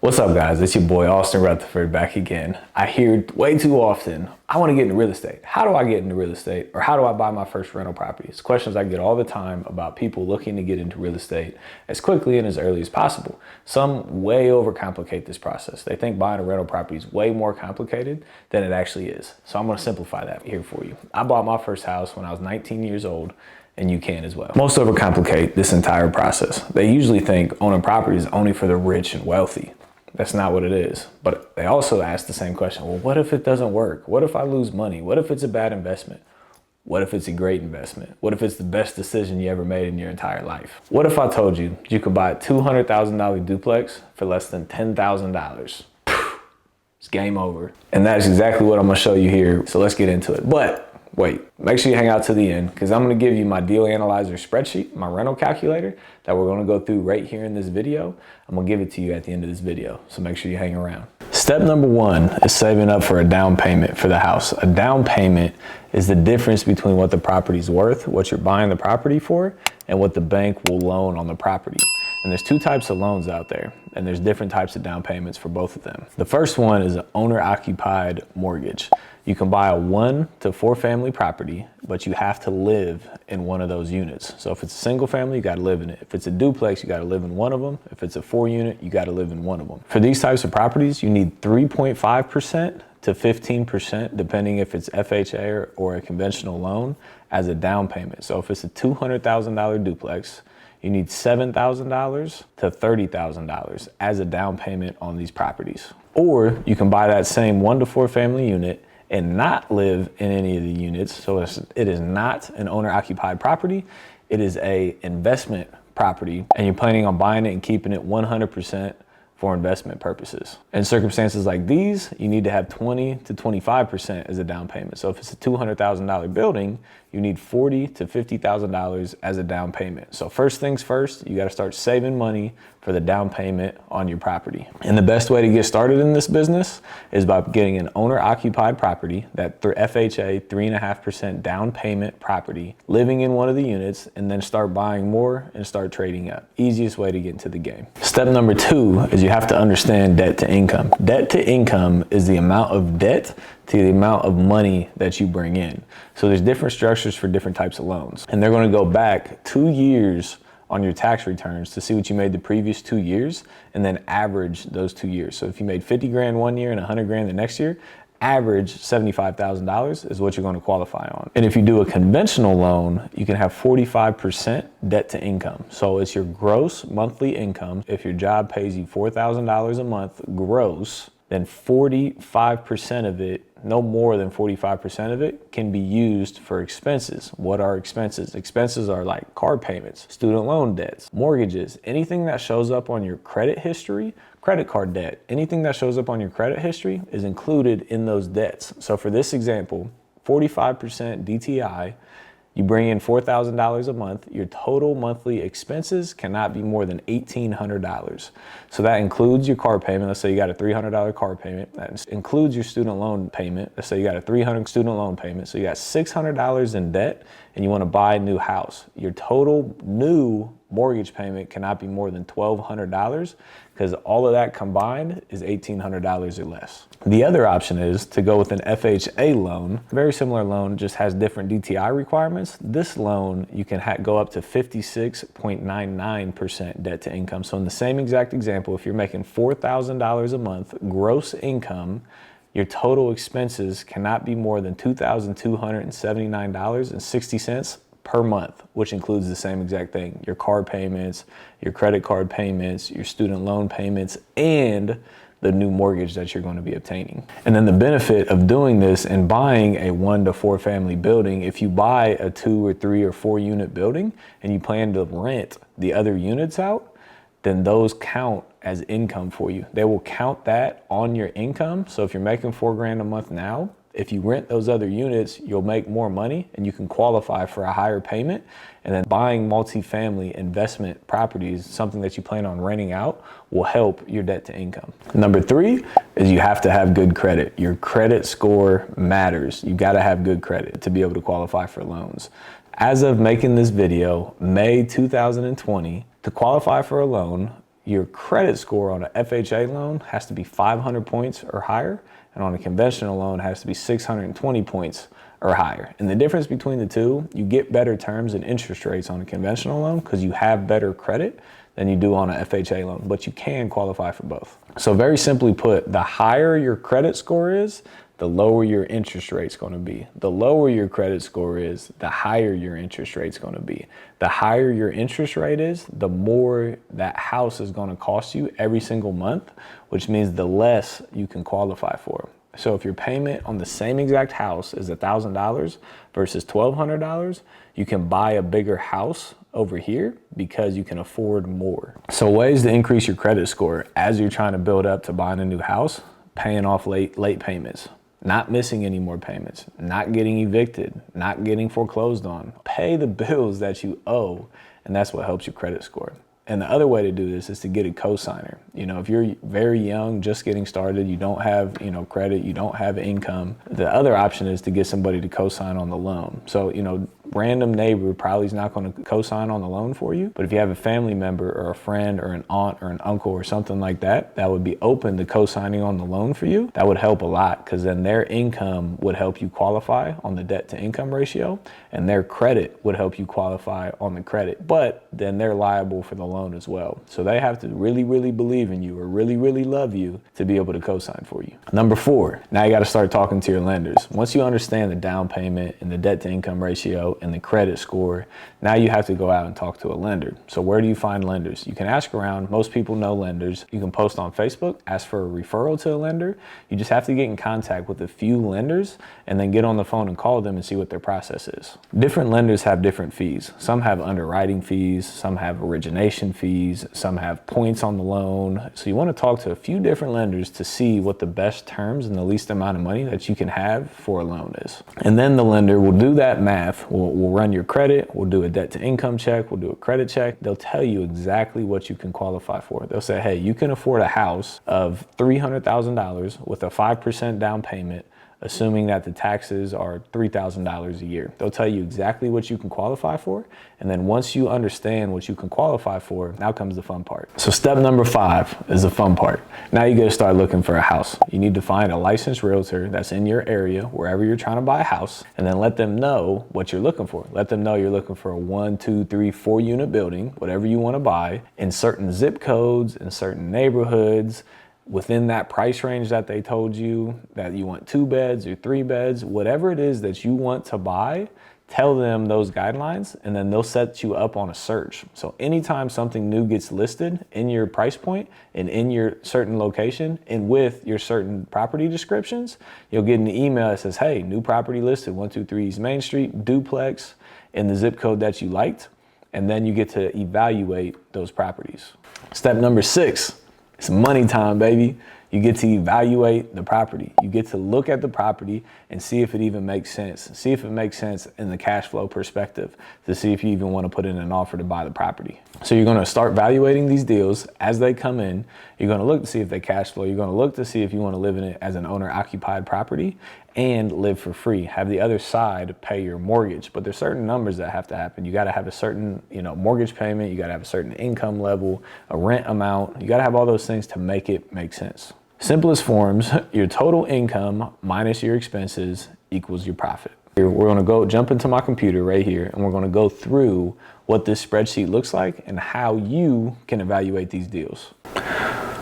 What's up, guys? It's your boy Austin Rutherford back again. I hear way too often, I want to get into real estate. How do I get into real estate? Or how do I buy my first rental property? It's questions I get all the time about people looking to get into real estate as quickly and as early as possible. Some way overcomplicate this process. They think buying a rental property is way more complicated than it actually is. So I'm going to simplify that here for you. I bought my first house when I was 19 years old. And you can as well. Most overcomplicate this entire process. They usually think owning property is only for the rich and wealthy. That's not what it is. But they also ask the same question. Well, what if it doesn't work? What if I lose money? What if it's a bad investment? What if it's a great investment? What if it's the best decision you ever made in your entire life? What if I told you you could buy a $200,000 duplex for less than $10,000? It's game over. And that's exactly what I'm gonna show you here. So let's get into it. But wait, make sure you hang out to the end because I'm going to give you my deal analyzer spreadsheet, my rental calculator that we're going to go through right here in this video. I'm going to give it to you at the end of this video. So make sure you hang around. Step number one is saving up for a down payment for the house. A down payment is the difference between what the property's worth, what you're buying the property for, and what the bank will loan on the property. And there's two types of loans out there, and there's different types of down payments for both of them. The first one is an owner-occupied mortgage. You can buy a 1 to 4 family property, but you have to live in one of those units. So if it's a single family, you gotta live in it. If it's a duplex, you gotta live in one of them. If it's a 4 unit, you gotta live in one of them. For these types of properties, you need 3.5% to 15%, depending if it's FHA or a conventional loan, as a down payment. So if it's a $200,000 duplex, you need $7,000 to $30,000 as a down payment on these properties. Or you can buy that same 1 to 4 family unit and not live in any of the units. So it is not an owner-occupied property. It is a investment property, and you're planning on buying it and keeping it 100% for investment purposes. In circumstances like these, you need to have 20 to 25% as a down payment. So if it's a $200,000 building, you need $40,000 to $50,000 as a down payment. So first things first, you gotta start saving money for the down payment on your property. And the best way to get started in this business is by getting an owner-occupied property, that FHA 3.5% down payment property, living in one of the units, and then start buying more and start trading up. Easiest way to get into the game. Step number 2 is you have to understand debt to income. Debt to income is the amount of debt to the amount of money that you bring in. So there's different structures for different types of loans. And they're gonna go back 2 years on your tax returns to see what you made the previous 2 years and then average those 2 years. So if you made 50 grand one year and 100 grand the next year, average $75,000 is what you're going to qualify on. And if you do a conventional loan, you can have 45% debt to income. So it's your gross monthly income. If your job pays you $4,000 a month gross, then 45% of it, no more than 45% of it, can be used for expenses. What are expenses? Expenses are like car payments, student loan debts, mortgages, anything that shows up on your credit history, credit card debt, anything that shows up on your credit history is included in those debts. So for this example, 45% DTI, you bring in $4,000 a month, your total monthly expenses cannot be more than $1,800. So that includes your car payment. Let's say you got a $300 car payment. That includes your student loan payment. Let's say you got a $300 student loan payment. So you got $600 in debt and you want to buy a new house. Your total new mortgage payment cannot be more than $1,200 because all of that combined is $1,800 or less. The other option is to go with an FHA loan. A very similar loan, just has different DTI requirements. This loan, you can go up to 56.99% debt to income. So in the same exact example, if you're making $4,000 a month gross income, your total expenses cannot be more than $2,279.60 per month, which includes the same exact thing. Your car payments, your credit card payments, your student loan payments, and the new mortgage that you're going to be obtaining. And then the benefit of doing this and buying a 1 to 4 family building, if you buy a 2 or 3 or 4 unit building and you plan to rent the other units out, then those count as income for you. They will count that on your income. So if you're making $4 grand a month now, if you rent those other units, you'll make more money and you can qualify for a higher payment. And then buying multifamily investment properties, something that you plan on renting out, will help your debt to income. Number 3 is you have to have good credit. Your credit score matters. You gotta have good credit to be able to qualify for loans. As of making this video, May 2020, to qualify for a loan, your credit score on an FHA loan has to be 500 points or higher, and on a conventional loan it has to be 620 points or higher. And the difference between the two, you get better terms and interest rates on a conventional loan because you have better credit than you do on an FHA loan, but you can qualify for both. So very simply put, the higher your credit score is, the lower your interest rate's gonna be. The lower your credit score is, the higher your interest rate's gonna be. The higher your interest rate is, the more that house is gonna cost you every single month, which means the less you can qualify for. So if your payment on the same exact house is $1,000 versus $1,200, you can buy a bigger house over here because you can afford more. So ways to increase your credit score as you're trying to build up to buying a new house: paying off late payments, not missing any more payments, not getting evicted, not getting foreclosed on. Pay the bills that you owe, and that's what helps your credit score. And the other way to do this is to get a cosigner. You know, if you're very young, just getting started, you don't have, credit, you don't have income, the other option is to get somebody to co-sign on the loan. So, random neighbor probably is not going to co-sign on the loan for you. But if you have a family member or a friend or an aunt or an uncle or something like that, that would be open to co-signing on the loan for you, that would help a lot, because then their income would help you qualify on the debt to income ratio, and their credit would help you qualify on the credit. But then they're liable for the loan as well. So they have to really, really believe in you or really, really love you to be able to co-sign for you. Number 4, now you got to start talking to your lenders. Once you understand the down payment and the debt to income ratio and the credit score, now you have to go out and talk to a lender. So where do you find lenders? You can ask around. Most people know lenders. You can post on Facebook, ask for a referral to a lender. You just have to get in contact with a few lenders and then get on the phone and call them and see what their process is. Different lenders have different fees. Some have underwriting fees, some have origination fees, some have points on the loan. So you want to talk to a few different lenders to see what the best terms and the least amount of money that you can have for a loan is. And then the lender will do that math. We'll run your credit, we'll do a debt to income check, we'll do a credit check. They'll tell you exactly what you can qualify for. They'll say, hey, you can afford a house of $300,000 with a 5% down payment, assuming that the taxes are $3,000 a year. They'll tell you exactly what you can qualify for. And then once you understand what you can qualify for, now comes the fun part. So step number 5 is the fun part. Now you gotta start looking for a house. You need to find a licensed realtor that's in your area, wherever you're trying to buy a house, and then let them know what you're looking for. Let them know you're looking for a 1, 2, 3, 4 unit building, whatever you wanna buy, in certain zip codes, in certain neighborhoods, within that price range that they told you, that you want 2 beds or 3 beds, whatever it is that you want to buy, tell them those guidelines, and then they'll set you up on a search. So anytime something new gets listed in your price point and in your certain location and with your certain property descriptions, you'll get an email that says, hey, new property listed, 123 East Main Street, duplex in the zip code that you liked. And then you get to evaluate those properties. Step number 6. It's money time, baby. You get to evaluate the property. You get to look at the property and see if it even makes sense. See if it makes sense in the cash flow perspective to see if you even want to put in an offer to buy the property. So you're going to start evaluating these deals as they come in. You're going to look to see if they cash flow. You're going to look to see if you want to live in it as an owner-occupied property and live for free. Have the other side pay your mortgage. But there's certain numbers that have to happen. You got to have a certain, mortgage payment. You got to have a certain income level, a rent amount. You got to have all those things to make it make sense. Simplest forms, your total income minus your expenses equals your profit. We're going to jump into my computer right here, and we're going to go through what this spreadsheet looks like and how you can evaluate these deals.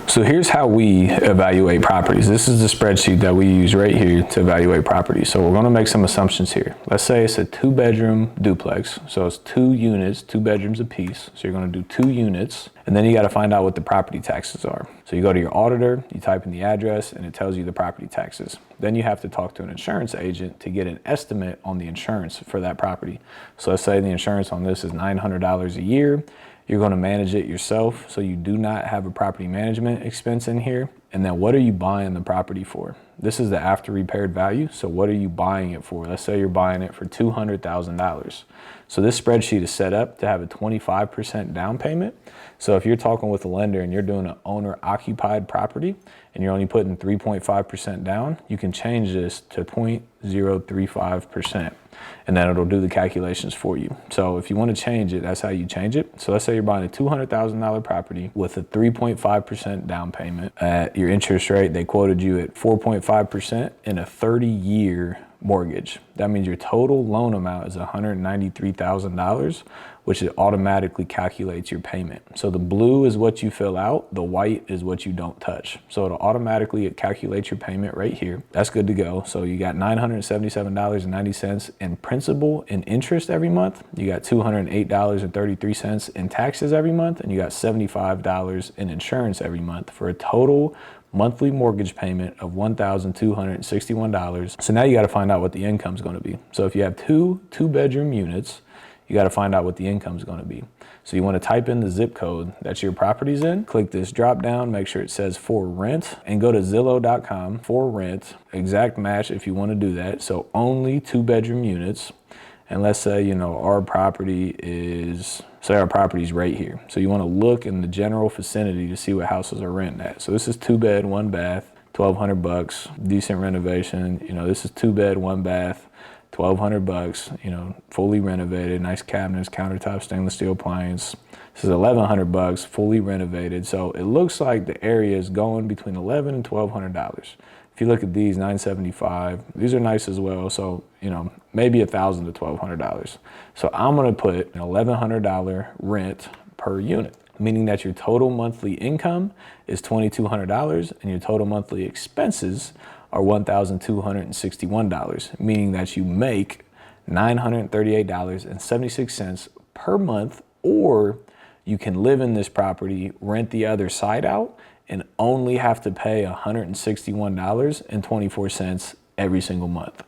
So here's how we evaluate properties. This is the spreadsheet that we use right here to evaluate properties. So we're going to make some assumptions here. Let's say it's a 2-bedroom duplex. So it's 2 units, 2 bedrooms apiece. So you're going to do 2 units, and then you got to find out what the property taxes are. So you go to your auditor, you type in the address, and it tells you the property taxes. Then you have to talk to an insurance agent to get an estimate on the insurance for that property. So let's say the insurance on this is $900 a year. You're going to manage it yourself, so you do not have a property management expense in here. And then what are you buying the property for? This is the after repaired value. So what are you buying it for? Let's say you're buying it for $200,000. So this spreadsheet is set up to have a 25% down payment. So if you're talking with a lender and you're doing an owner occupied property and you're only putting 3.5% down, you can change this to 0.035%. And then it'll do the calculations for you. So if you want to change it, that's how you change it. So let's say you're buying a $200,000 property with a 3.5% down payment. At your interest rate, they quoted you at 4.5% in a 30-year mortgage. That means your total loan amount is $193,000, which it automatically calculates your payment. So the blue is what you fill out, the white is what you don't touch. So it'll automatically calculate your payment right here. That's good to go. So you got $977.90 in principal and interest every month. You got $208.33 in taxes every month, and you got $75 in insurance every month for a total monthly mortgage payment of $1,261. So now you got to find out what the income is going to be. So if you have two-bedroom units, you got to find out what the income is going to be. So you want to type in the zip code that your property's in, click this drop down, make sure it says for rent, and go to Zillow.com for rent, exact match if you want to do that. So only two-bedroom units. And let's say, our property is, our property's right here. So you want to look in the general vicinity to see what houses are renting at. So this is 2-bed, 1-bath, $1,200, decent renovation. This is 2-bed, 1-bath, $1,200, fully renovated, nice cabinets, countertop, stainless steel appliance. This is $1,100, fully renovated. So it looks like the area is going between $1,100 and $1,200. If you look at these, $975, these are nice as well. So, maybe $1,000 to $1,200. So I'm gonna put an $1,100 rent per unit, meaning that your total monthly income is $2,200 and your total monthly expenses are $1,261, meaning that you make $938.76 per month, or you can live in this property, rent the other side out, and only have to pay $161.24 every single month.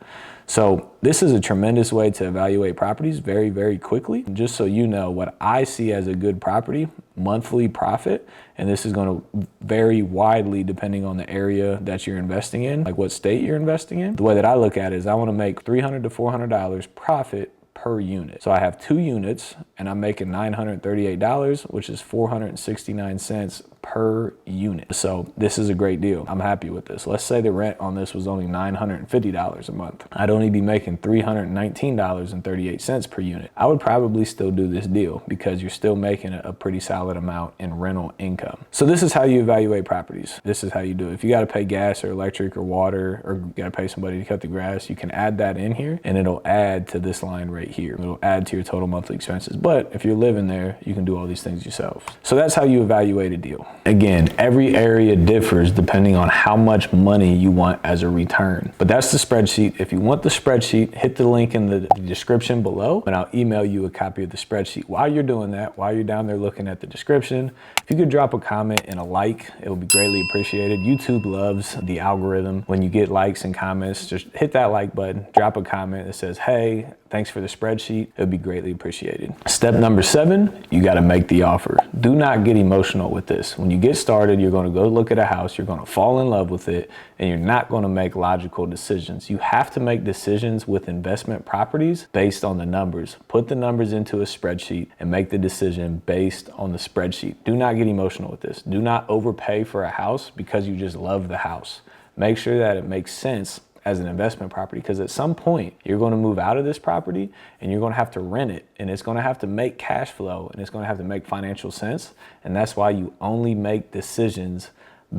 So this is a tremendous way to evaluate properties very, very quickly. Just so you know what I see as a good property, monthly profit, and this is going to vary widely depending on the area that you're investing in, like what state you're investing in. The way that I look at it is I want to make $300 to $400 profit per unit. So I have 2 units and I'm making $938, which is 469 cents per unit. So this is a great deal. I'm happy with this. Let's say the rent on this was only $950 a month. I'd only be making $319.38 per unit. I would probably still do this deal because you're still making a pretty solid amount in rental income. So this is how you evaluate properties. This is how you do it. If you got to pay gas or electric or water, or you got to pay somebody to cut the grass, you can add that in here and it'll add to this line right here. It'll add to your total monthly expenses. But if you're living there, you can do all these things yourself. So that's how you evaluate a deal. Again, every area differs depending on how much money you want as a return. But that's the spreadsheet. If you want the spreadsheet, hit the link in the description below and I'll email you a copy of the spreadsheet. While you're doing that, while you're down there looking at the description, if you could drop a comment and a like, it would be greatly appreciated. YouTube loves the algorithm. When you get likes and comments, just hit that like button, drop a comment that says, hey, thanks for the spreadsheet. It would be greatly appreciated. Step number 7, you got to make the offer. Do not get emotional with this. When you get started, you're going to go look at a house, you're going to fall in love with it, and you're not going to make logical decisions. You have to make decisions with investment properties based on the numbers. Put the numbers into a spreadsheet and make the decision based on the spreadsheet. Do not get emotional with this. Do not overpay for a house because you just love the house. Make sure that it makes sense as an investment property, because at some point you're going to move out of this property and you're going to have to rent it, and it's going to have to make cash flow and it's going to have to make financial sense. And that's why you only make decisions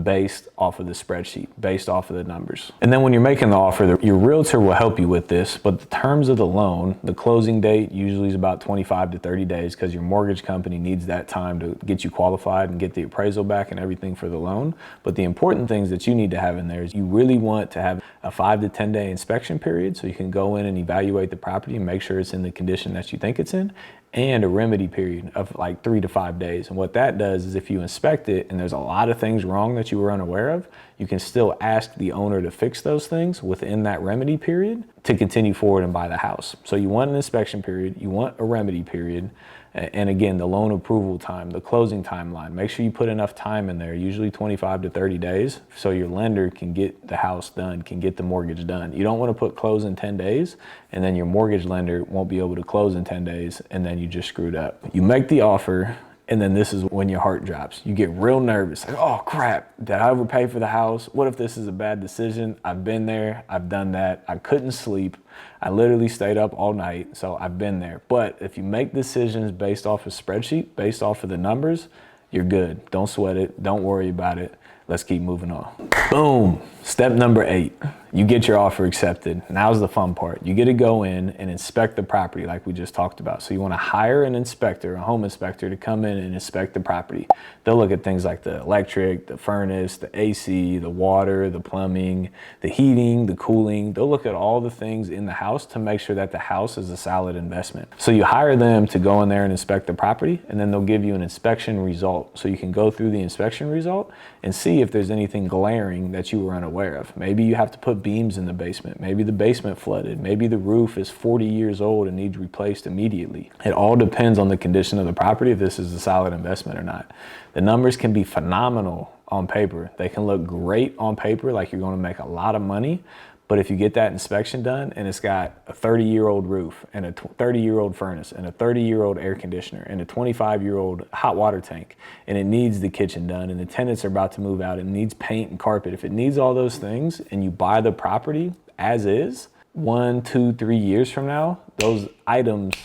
based off of the spreadsheet, based off of the numbers. And then when you're making the offer, your realtor will help you with this, but the terms of the loan, the closing date usually is about 25 to 30 days because your mortgage company needs that time to get you qualified and get the appraisal back and everything for the loan. But the important things that you need to have in there is you really want to have a 5 to 10 day inspection period so you can go in and evaluate the property and make sure it's in the condition that you think it's in, and a remedy period of like 3 to 5 days. And what that does is if you inspect it and there's a lot of things wrong that you were unaware of, you can still ask the owner to fix those things within that remedy period to continue forward and buy the house. So you want an inspection period, you want a remedy period, And again, the loan approval time, the closing timeline, make sure you put enough time in there, usually 25 to 30 days, so your lender can get the house done, can get the mortgage done. You don't want to put close in 10 days, and then your mortgage lender won't be able to close in 10 days, and then you just screwed up. You make the offer, and then this is when your heart drops. You get real nervous, like, oh crap, did I overpay for the house? What if this is a bad decision? I've been there, I've done that. I couldn't sleep. I literally stayed up all night, so I've been there. But if you make decisions based off a spreadsheet, based off of the numbers, you're good. Don't sweat it, don't worry about it. Let's keep moving on. Boom, step number 8. You get your offer accepted. Now's the fun part. You get to go in and inspect the property like we just talked about. So you want to hire an inspector, a home inspector, to come in and inspect the property. They'll look at things like the electric, the furnace, the AC, the water, the plumbing, the heating, the cooling. They'll look at all the things in the house to make sure that the house is a solid investment. So you hire them to go in there and inspect the property, and then they'll give you an inspection result. So you can go through the inspection result and see if there's anything glaring that you were unaware of. Maybe you have to put beams in the basement. Maybe the basement flooded. Maybe the roof is 40 years old and needs replaced immediately. It all depends on the condition of the property, if this is a solid investment or not. The numbers can be phenomenal on paper. They can look great on paper, like you're going to make a lot of money. But if you get that inspection done and it's got a 30-year-old roof and a 30-year-old furnace and a 30-year-old air conditioner and a 25-year-old hot water tank, and it needs the kitchen done and the tenants are about to move out, and it needs paint and carpet, if it needs all those things and you buy the property as is, 1, 2, 3 years from now, those items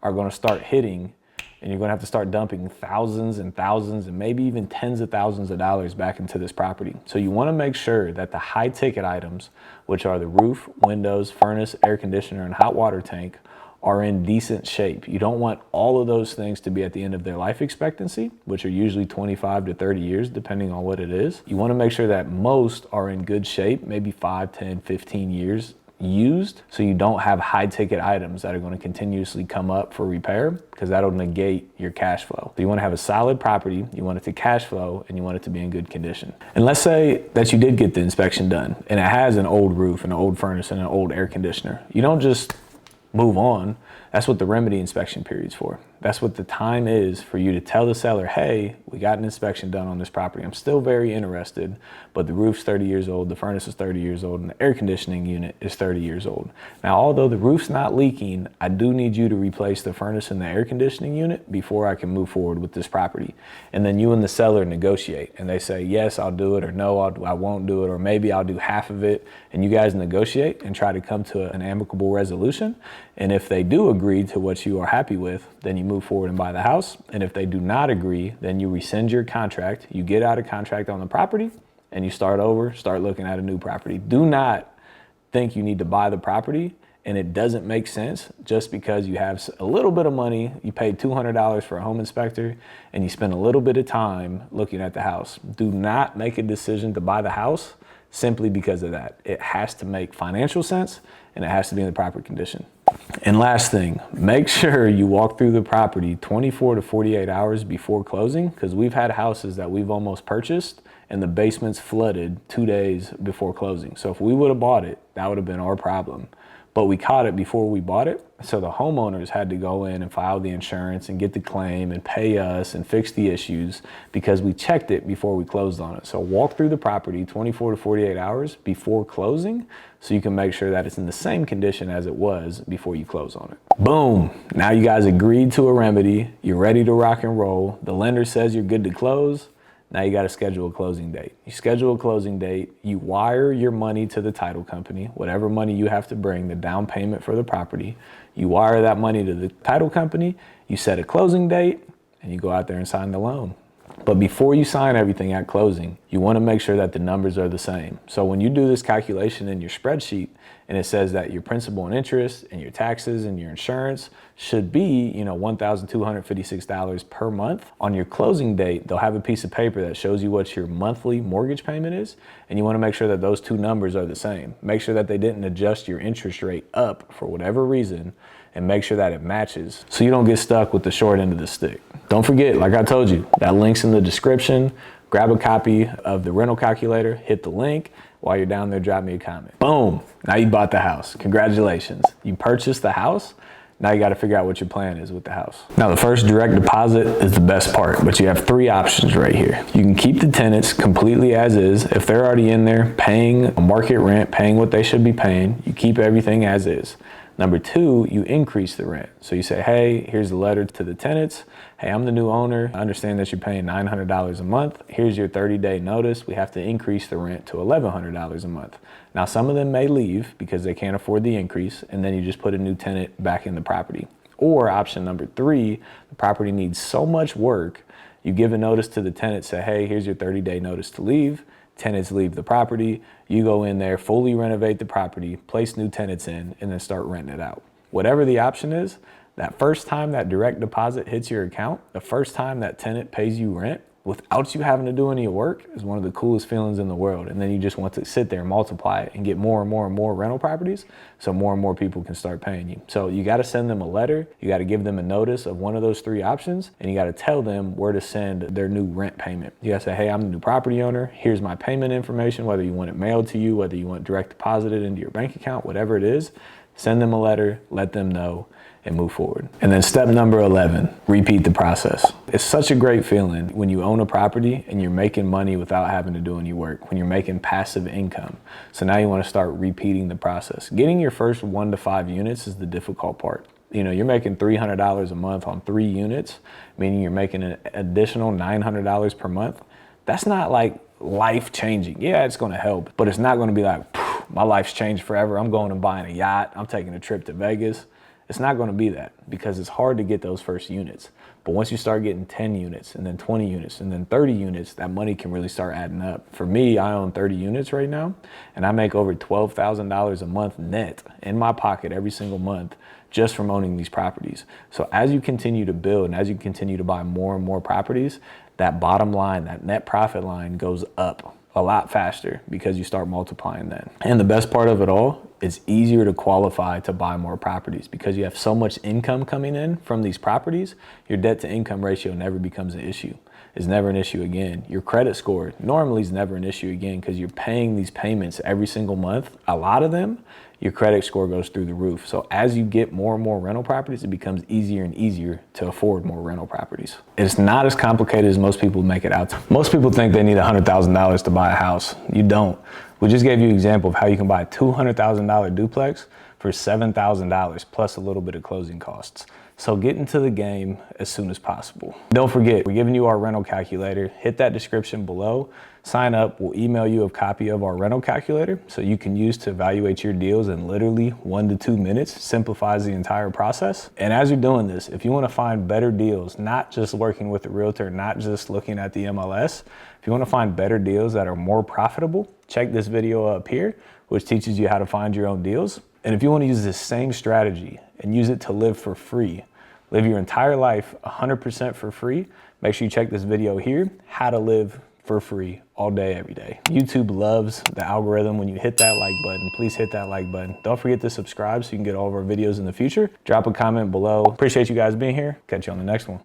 are going to start hitting, and you're going to have to start dumping thousands and thousands and maybe even tens of thousands of dollars back into this property. So you want to make sure that the high ticket items, which are the roof, windows, furnace, air conditioner, and hot water tank, are in decent shape. You don't want all of those things to be at the end of their life expectancy, which are usually 25 to 30 years, depending on what it is. You want to make sure that most are in good shape, maybe 5, 10, 15 years used, so you don't have high ticket items that are going to continuously come up for repair, because that'll negate your cash flow. So you want to have a solid property, you want it to cash flow, and you want it to be in good condition. And let's say that you did get the inspection done and it has an old roof and an old furnace and an old air conditioner. You don't just move on. That's what the remedy inspection period's for. That's what the time is for you to tell the seller, hey, we got an inspection done on this property. I'm still very interested, but the roof's 30 years old, the furnace is 30 years old, and the air conditioning unit is 30 years old. Now, although the roof's not leaking, I do need you to replace the furnace and the air conditioning unit before I can move forward with this property. And then you and the seller negotiate, and they say, yes, I'll do it, or no, I won't do it, or maybe I'll do half of it. And you guys negotiate and try to come to an amicable resolution. And if they do agree to what you are happy with, then you move forward and buy the house. And if they do not agree, then you rescind your contract, you get out of contract on the property, and you start over, start looking at a new property. Do not think you need to buy the property and it doesn't make sense just because you have a little bit of money, you paid $200 for a home inspector, and you spend a little bit of time looking at the house. Do not make a decision to buy the house simply because of that. It has to make financial sense, and it has to be in the proper condition. And last thing, make sure you walk through the property 24 to 48 hours before closing, because we've had houses that we've almost purchased and the basement's flooded 2 days before closing. So if we would have bought it, that would have been our problem. But we caught it before we bought it. So the homeowners had to go in and file the insurance and get the claim and pay us and fix the issues because we checked it before we closed on it. So walk through the property 24 to 48 hours before closing so you can make sure that it's in the same condition as it was before you close on it. Boom. Now you guys agreed to a remedy. You're ready to rock and roll. The lender says you're good to close. Now you got to schedule a closing date. You schedule a closing date, you wire your money to the title company, whatever money you have to bring, the down payment for the property. You wire that money to the title company, you set a closing date, and you go out there and sign the loan. But before you sign everything at closing, you want to make sure that the numbers are the same. So when you do this calculation in your spreadsheet and it says that your principal and interest and your taxes and your insurance should be, $1,256 per month, on your closing date, they'll have a piece of paper that shows you what your monthly mortgage payment is. And you want to make sure that those two numbers are the same. Make sure that they didn't adjust your interest rate up for whatever reason, and make sure that it matches so you don't get stuck with the short end of the stick. Don't forget, like I told you, that link's in the description. Grab a copy of the rental calculator, hit the link. While you're down there, drop me a comment. Boom, now you bought the house. Congratulations. You purchased the house. Now you got to figure out what your plan is with the house. Now the first direct deposit is the best part, but you have 3 options right here. You can keep the tenants completely as is. If they're already in there paying a market rent, paying what they should be paying, you keep everything as is. Number 2, you increase the rent. So you say, hey, here's the letter to the tenants. Hey, I'm the new owner. I understand that you're paying $900 a month. Here's your 30-day notice. We have to increase the rent to $1,100 a month. Now, some of them may leave because they can't afford the increase, and then you just put a new tenant back in the property. Or option number 3, the property needs so much work, you give a notice to the tenant, say, hey, here's your 30-day notice to leave. Tenants leave the property, you go in there, fully renovate the property, place new tenants in, and then start renting it out. Whatever the option is, that first time that direct deposit hits your account, the first time that tenant pays you rent, without you having to do any work, is one of the coolest feelings in the world. And then you just want to sit there and multiply it and get more and more and more rental properties so more and more people can start paying you. So you got to send them a letter, you got to give them a notice of one of those 3 options, and you got to tell them where to send their new rent payment. You got to say, hey, I'm the new property owner, here's my payment information, whether you want it mailed to you, whether you want direct deposited into your bank account, whatever it is, send them a letter, let them know, and move forward. And then step number 11, repeat the process. It's such a great feeling when you own a property and you're making money without having to do any work, when you're making passive income. So now you want to start repeating the process. Getting your first 1 to 5 units is the difficult part. You know, you're making $300 a month on 3 units, meaning you're making an additional $900 per month. That's not like life changing. Yeah, it's going to help, but it's not going to be like, my life's changed forever. I'm going and buying a yacht. I'm taking a trip to Vegas. It's not going to be that because it's hard to get those first units. But once you start getting 10 units and then 20 units and then 30 units, that money can really start adding up. For me, I own 30 units right now and I make over $12,000 a month net in my pocket every single month just from owning these properties. So as you continue to build and as you continue to buy more and more properties, that bottom line, that net profit line goes up a lot faster because you start multiplying that. And the best part of it all, it's easier to qualify to buy more properties because you have so much income coming in from these properties, your debt to income ratio never becomes an issue. It's never an issue again. Your credit score normally is never an issue again because you're paying these payments every single month. A lot of them, your credit score goes through the roof. So as you get more and more rental properties, it becomes easier and easier to afford more rental properties. It's not as complicated as most people make it out to. Most people think they need $100,000 to buy a house. You don't. We just gave you an example of how you can buy a $200,000 duplex for $7,000 plus a little bit of closing costs. So get into the game as soon as possible. Don't forget, we're giving you our rental calculator. Hit that description below. Sign up. We'll email you a copy of our rental calculator so you can use to evaluate your deals in literally 1 to 2 minutes. Simplifies the entire process. And as you're doing this, if you want to find better deals, not just working with a realtor, not just looking at the MLS, if you want to find better deals that are more profitable, check this video up here, which teaches you how to find your own deals. And if you want to use this same strategy and use it to live for free, live your entire life 100% for free, make sure you check this video here, how to live for free all day, every day. YouTube loves the algorithm when you hit that like button. Please hit that like button. Don't forget to subscribe so you can get all of our videos in the future. Drop a comment below. Appreciate you guys being here. Catch you on the next one.